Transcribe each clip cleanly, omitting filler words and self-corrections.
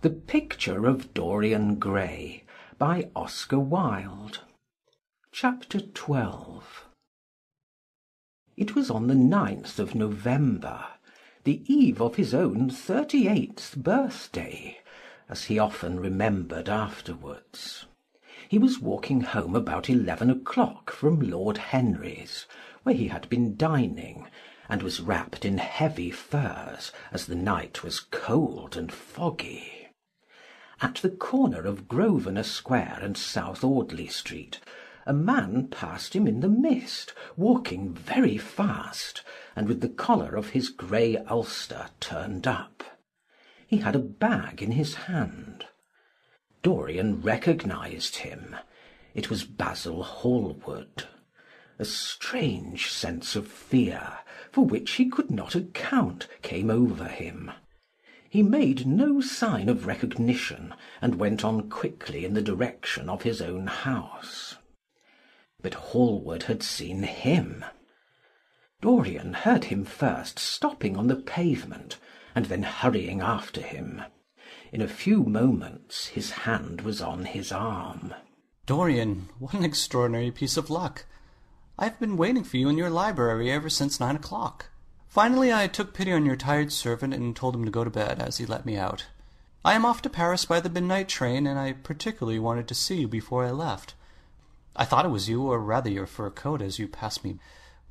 The Picture of Dorian Gray by Oscar Wilde. Chapter 12. It was on the 9th of November, the eve of his own 38th birthday, as he often remembered afterwards. He was walking home about 11 o'clock from Lord Henry's, where he had been dining, and was wrapped in heavy furs, as the night was cold and foggy. At the corner of Grosvenor Square and South Audley Street, a man passed him in the mist, walking very fast, and with the collar of his grey ulster turned up. He had a bag in his hand. Dorian recognised him. It was Basil Hallward. A strange sense of fear, for which he could not account, came over him. He made no sign of recognition, and went on quickly in the direction of his own house. But Hallward had seen him. Dorian heard him first stopping on the pavement, and then hurrying after him. In a few moments his hand was on his arm. "Dorian, what an extraordinary piece of luck! I've been waiting for you in your library ever since 9 o'clock. Finally I took pity on your tired servant and told him to go to bed, as he let me out. I am off to Paris by the midnight train, and I particularly wanted to see you before I left. I thought it was you, or rather your fur coat, as you passed me,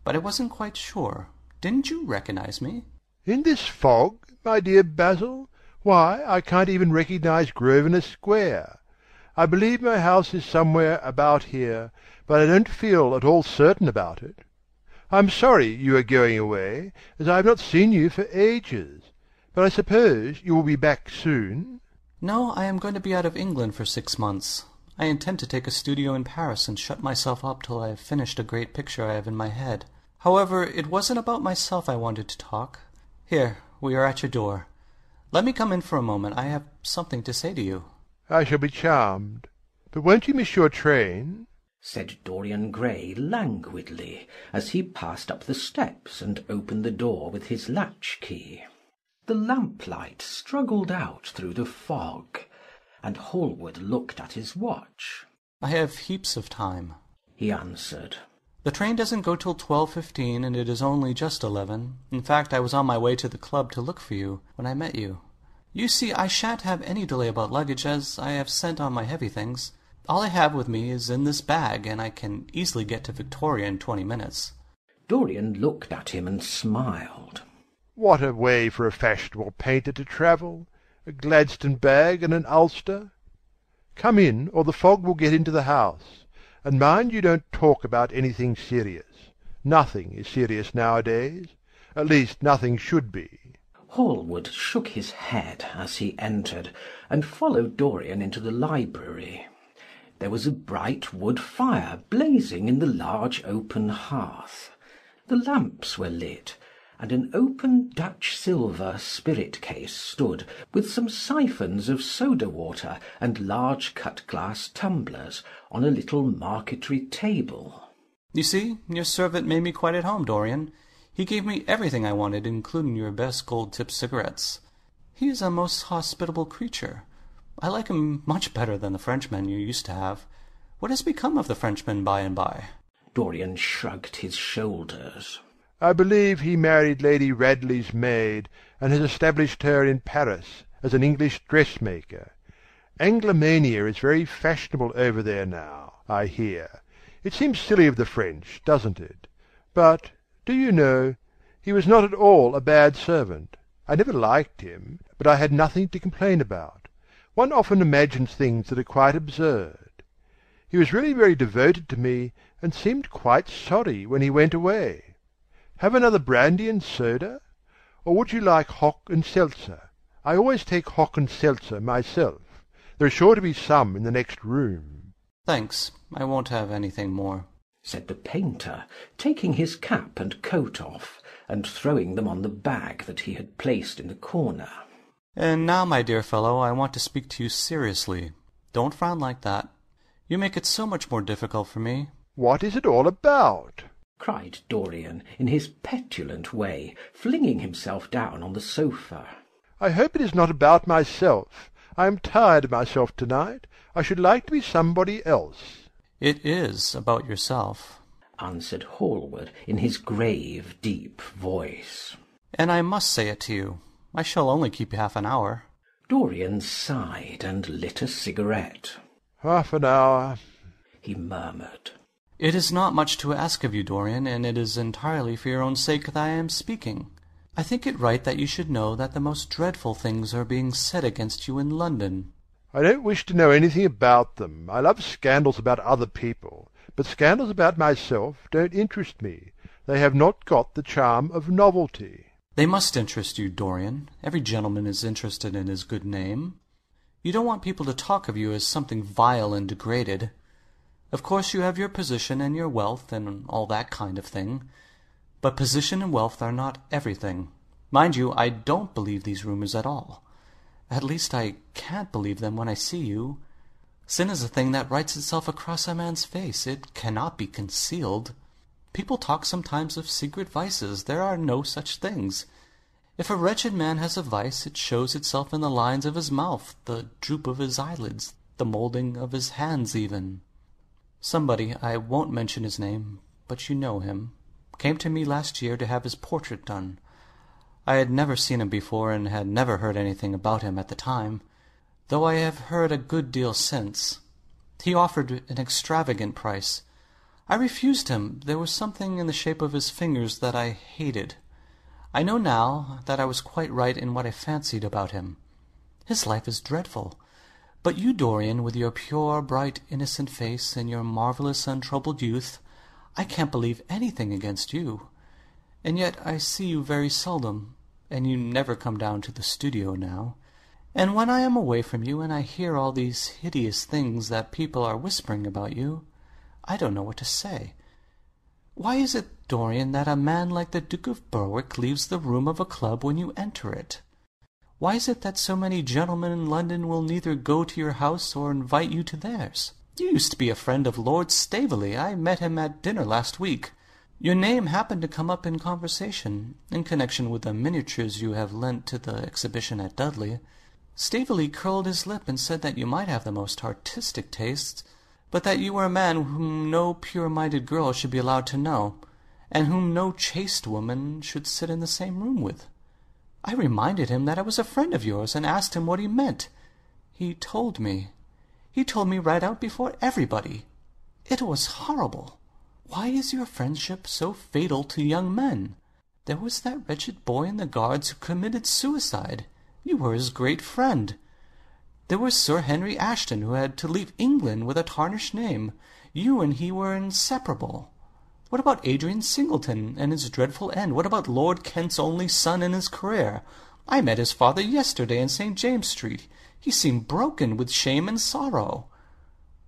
but I wasn't quite sure. Didn't you recognize me?" "In this fog, my dear Basil? Why, I can't even recognise Grosvenor Square. I believe my house is somewhere about here, but I don't feel at all certain about it. I'm sorry you are going away, as I have not seen you for ages. But I suppose you will be back soon?" "No, I am going to be out of England for 6 months. I intend to take a studio in Paris and shut myself up till I have finished a great picture I have in my head. However, it wasn't about myself I wanted to talk. Here, we are at your door. Let me come in for a moment. I have something to say to you." "I shall be charmed. But won't you miss your train?" said Dorian Gray languidly, as he passed up the steps and opened the door with his latch-key. The lamplight struggled out through the fog, and Hallward looked at his watch. "I have heaps of time," he answered. "The train doesn't go till 12:15, and it is only just 11. In fact, I was on my way to the club to look for you when I met you. You see, I shan't have any delay about luggage, as I have sent on my heavy things. All I have with me is in this bag, and I can easily get to Victoria in 20 minutes. Dorian looked at him and smiled. "What a way for a fashionable painter to travel! A Gladstone bag and an ulster! Come in, or the fog will get into the house. And mind you don't talk about anything serious. Nothing is serious nowadays. At least nothing should be." Hallward shook his head as he entered, and followed Dorian into the library. There was a bright wood fire blazing in the large open hearth. The lamps were lit, and an open Dutch silver spirit-case stood, with some siphons of soda-water and large cut-glass tumblers, on a little marquetry table. "You see, your servant made me quite at home, Dorian. He gave me everything I wanted, including your best gold-tipped cigarettes. He is a most hospitable creature. I like him much better than the Frenchman you used to have. What has become of the Frenchman by and by?" Dorian shrugged his shoulders. "I believe he married Lady Radley's maid, and has established her in Paris as an English dressmaker. Anglomania is very fashionable over there now, I hear. It seems silly of the French, doesn't it? But, do you know, he was not at all a bad servant. I never liked him, but I had nothing to complain about. One often imagines things that are quite absurd. He was really very devoted to me, and seemed quite sorry when he went away. Have another brandy and soda? Or would you like hock and seltzer? I always take hock and seltzer myself. There is sure to be some in the next room." "Thanks, I won't have anything more," said the painter, taking his cap and coat off, and throwing them on the bag that he had placed in the corner. "And now, my dear fellow, I want to speak to you seriously. Don't frown like that. You make it so much more difficult for me." "What is it all about?" cried Dorian, in his petulant way, flinging himself down on the sofa. "I hope it is not about myself. I am tired of myself tonight. I should like to be somebody else." "It is about yourself," answered Hallward in his grave, deep voice. "and I must say it to you. I shall only keep you half an hour." Dorian sighed and lit a cigarette. "Half an hour," he murmured. "It is not much to ask of you, Dorian, and it is entirely for your own sake that I am speaking. I think it right that you should know that the most dreadful things are being said against you in London." "I don't wish to know anything about them. I love scandals about other people, but scandals about myself don't interest me. They have not got the charm of novelty." "They must interest you, Dorian. Every gentleman is interested in his good name. You don't want people to talk of you as something vile and degraded. Of course you have your position and your wealth and all that kind of thing. But position and wealth are not everything. Mind you, I don't believe these rumors at all. At least I can't believe them when I see you. Sin is a thing that writes itself across a man's face. It cannot be concealed. People talk sometimes of secret vices. There are no such things. If a wretched man has a vice, it shows itself in the lines of his mouth, the droop of his eyelids, the moulding of his hands even. Somebody, I won't mention his name, but you know him, came to me last year to have his portrait done. I had never seen him before and had never heard anything about him at the time, though I have heard a good deal since. He offered an extravagant price. I refused him. There was something in the shape of his fingers that I hated. I know now that I was quite right in what I fancied about him. His life is dreadful. But you, Dorian, with your pure, bright, innocent face and your marvellous, untroubled youth, I can't believe anything against you. And yet I see you very seldom, and you never come down to the studio now. And when I am away from you and I hear all these hideous things that people are whispering about you, I don't know what to say. Why is it, Dorian, that a man like the Duke of Berwick leaves the room of a club when you enter it? Why is it that so many gentlemen in London will neither go to your house or invite you to theirs? You used to be a friend of Lord Staveley. I met him at dinner last week. Your name happened to come up in conversation, in connection with the miniatures you have lent to the exhibition at Dudley. Staveley curled his lip and said that you might have the most artistic tastes, but that you were a man whom no pure-minded girl should be allowed to know, and whom no chaste woman should sit in the same room with. I reminded him that I was a friend of yours, and asked him what he meant. He told me. He told me right out before everybody. It was horrible. Why is your friendship so fatal to young men? There was that wretched boy in the Guards who committed suicide. You were his great friend. There was Sir Henry Ashton, who had to leave England with a tarnished name. You and he were inseparable. What about Adrian Singleton and his dreadful end? What about Lord Kent's only son and his career? I met his father yesterday in St. James Street. He seemed broken with shame and sorrow.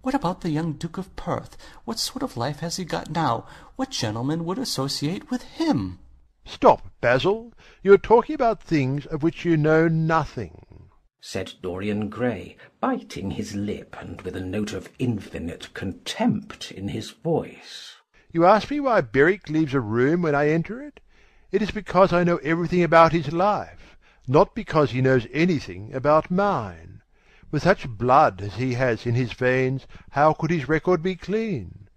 What about the young Duke of Perth? What sort of life has he got now? What gentleman would associate with him? "Stop, Basil. You are talking about things of which you know nothing," said Dorian Gray, biting his lip and with a note of infinite contempt in his voice. "You ask me why Berwick leaves a room when I enter it? It is because I know everything about his life, not because he knows anything about mine. With such blood as he has in his veins, how could his record be clean?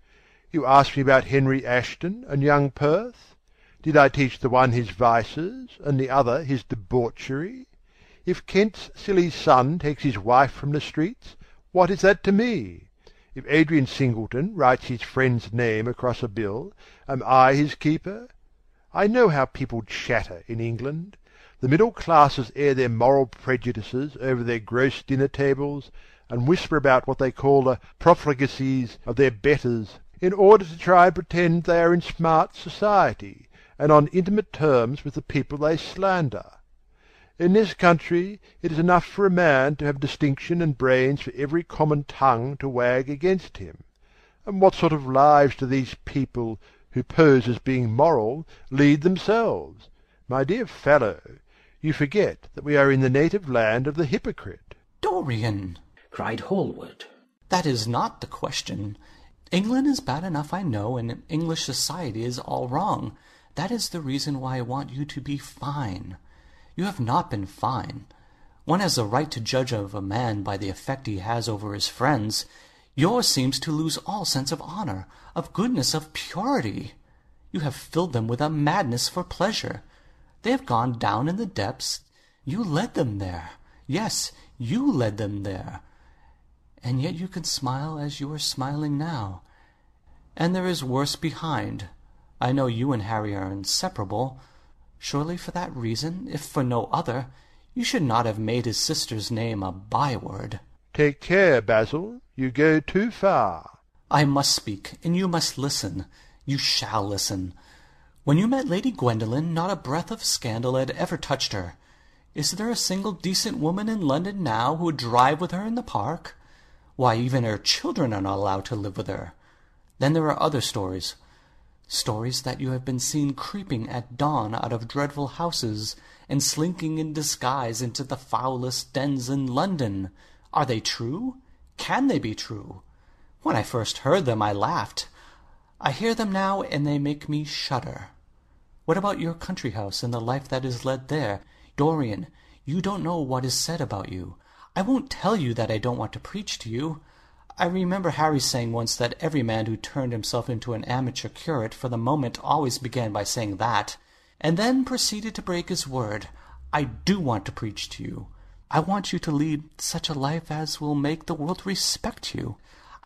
You ask me about Henry Ashton and young Perth. Did I teach the one his vices and the other his debauchery? If Kent's silly son takes his wife from the streets, what is that to me? If Adrian Singleton writes his friend's name across a bill, am I his keeper? I know how people chatter in England. The middle classes air their moral prejudices over their gross dinner tables, and whisper about what they call the profligacies of their betters, in order to try and pretend they are in smart society, and on intimate terms with the people they slander. In this country it is enough for a man to have distinction and brains for every common tongue to wag against him. And what sort of lives do these people, who pose as being moral, lead themselves? My dear fellow, you forget that we are in the native land of the hypocrite." "Dorian!" cried Hallward. "That is not the question. England is bad enough, I know, and English society is all wrong. That is the reason why I want you to be fine. You have not been fine. One has the right to judge of a man by the effect he has over his friends. Yours seems to lose all sense of honor, of goodness, of purity. You have filled them with a madness for pleasure. They have gone down in the depths. You led them there. Yes, you led them there. And yet you can smile as you are smiling now. And there is worse behind. I know you and Harry are inseparable. Surely for that reason, if for no other, you should not have made his sister's name a byword. Take care, Basil. You go too far. I must speak, and you must listen. You shall listen. When you met Lady Gwendolen, not a breath of scandal had ever touched her. Is there a single decent woman in London now who would drive with her in the park? Why, even her children are not allowed to live with her. Then there are other stories. Stories that you have been seen creeping at dawn out of dreadful houses, and slinking in disguise into the foulest dens in London. Are they true? Can they be true? When I first heard them, I laughed. I hear them now, and they make me shudder. What about your country house and the life that is led there? Dorian, you don't know what is said about you. I won't tell you that I don't want to preach to you. I remember Harry saying once that every man who turned himself into an amateur curate for the moment always began by saying that, and then proceeded to break his word. I do want to preach to you. I want you to lead such a life as will make the world respect you.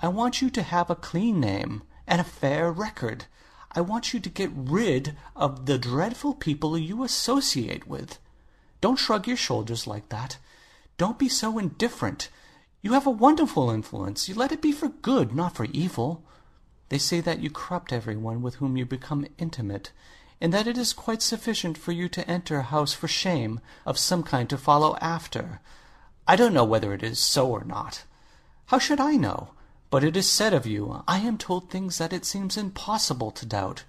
I want you to have a clean name and a fair record. I want you to get rid of the dreadful people you associate with. Don't shrug your shoulders like that. Don't be so indifferent. You have a wonderful influence. You let it be for good, not for evil. They say that you corrupt everyone with whom you become intimate, and that it is quite sufficient for you to enter a house for shame of some kind to follow after. I don't know whether it is so or not. How should I know? But it is said of you. I am told things that it seems impossible to doubt.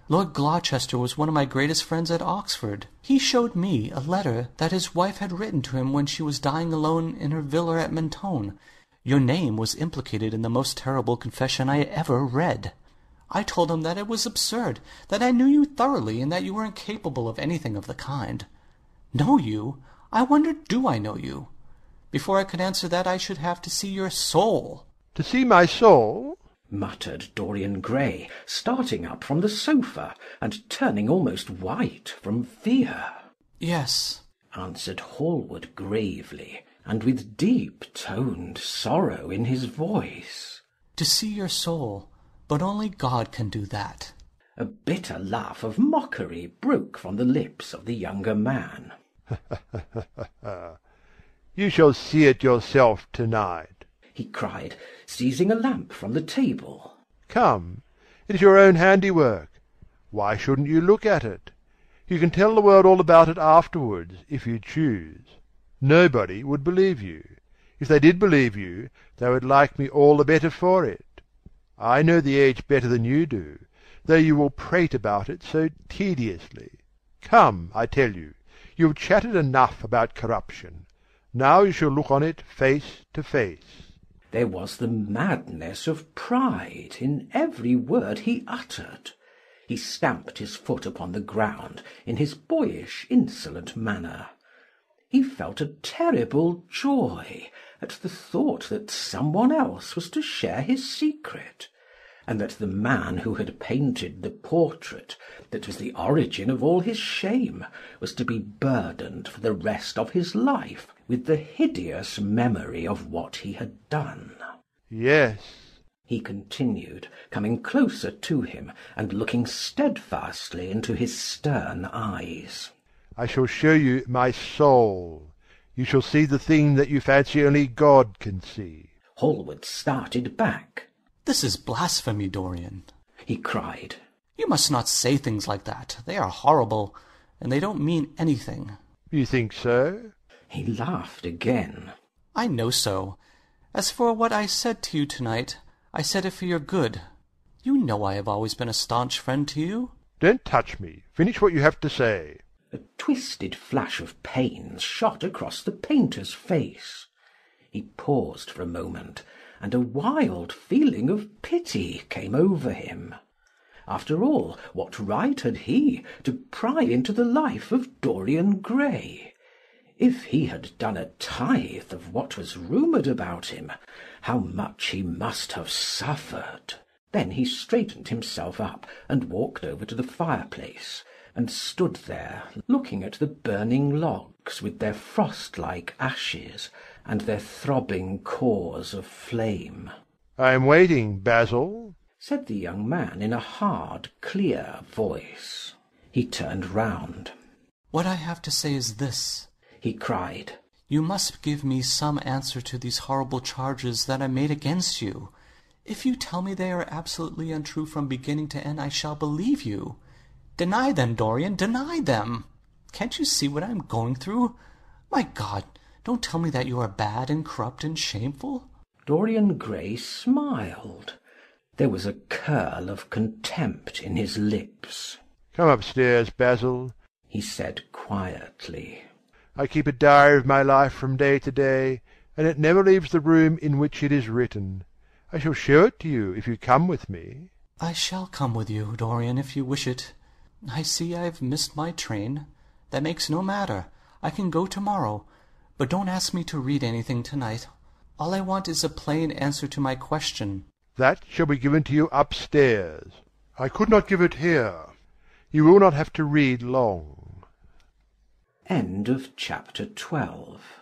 Lord Gloucester was one of my greatest friends at Oxford. He showed me a letter that his wife had written to him when she was dying alone in her villa at Mentone. Your name was implicated in the most terrible confession I ever read. I told him that it was absurd, that I knew you thoroughly, and that you were incapable of anything of the kind. Know you? I wonder, do I know you? Before I could answer that, I should have to see your soul. To see my soul? Muttered Dorian Gray, starting up from the sofa, and turning almost white from fear. Yes, answered Hallward gravely, and with deep-toned sorrow in his voice. To see your soul, but only God can do that. A bitter laugh of mockery broke from the lips of the younger man. You shall see it yourself tonight, he cried, seizing a lamp from the table. Come, it is your own handiwork. Why shouldn't you look at it? You can tell the world all about it afterwards, if you choose. Nobody would believe you. If they did believe you, they would like me all the better for it. I know the age better than you do, though you will prate about it so tediously. Come, I tell you, you have chatted enough about corruption. Now you shall look on it face to face. There was the madness of pride in every word he uttered. He stamped his foot upon the ground in his boyish, insolent manner. He felt a terrible joy at the thought that someone else was to share his secret, and that the man who had painted the portrait that was the origin of all his shame was to be burdened for the rest of his life with the hideous memory of what he had done. Yes, he continued, coming closer to him and looking steadfastly into his stern eyes. I shall show you my soul. You shall see the thing that you fancy only God can see. Hallward started back. This is blasphemy, Dorian, he cried. You must not say things like that. They are horrible, and they don't mean anything. You think so? He laughed again. I know so. As for what I said to you tonight, I said it for your good. You know I have always been a staunch friend to you. Don't touch me. Finish what you have to say. A twisted flash of pain shot across the painter's face. He paused for a moment, and a wild feeling of pity came over him. After all, what right had he to pry into the life of Dorian Gray? If he had done a tithe of what was rumoured about him, how much he must have suffered! Then he straightened himself up and walked over to the fireplace, and stood there looking at the burning logs with their frost-like ashes and their throbbing cores of flame. "I am waiting, Basil," said the young man in a hard, clear voice. He turned round. "What I have to say is this," he cried. "You must give me some answer to these horrible charges that are made against you. If you tell me they are absolutely untrue from beginning to end, I shall believe you. Deny them, Dorian, deny them. Can't you see what I am going through? My God, don't tell me that you are bad and corrupt and shameful." Dorian Gray smiled. There was a curl of contempt in his lips. "Come upstairs, Basil," he said quietly. "I keep a diary of my life from day to day, and it never leaves the room in which it is written. I shall show it to you if you come with me." "I shall come with you, Dorian, if you wish it. I see I've missed my train. That makes no matter. I can go tomorrow. But don't ask me to read anything tonight. All I want is a plain answer to my question." "That shall be given to you upstairs. I could not give it here. You will not have to read long." End of chapter 12.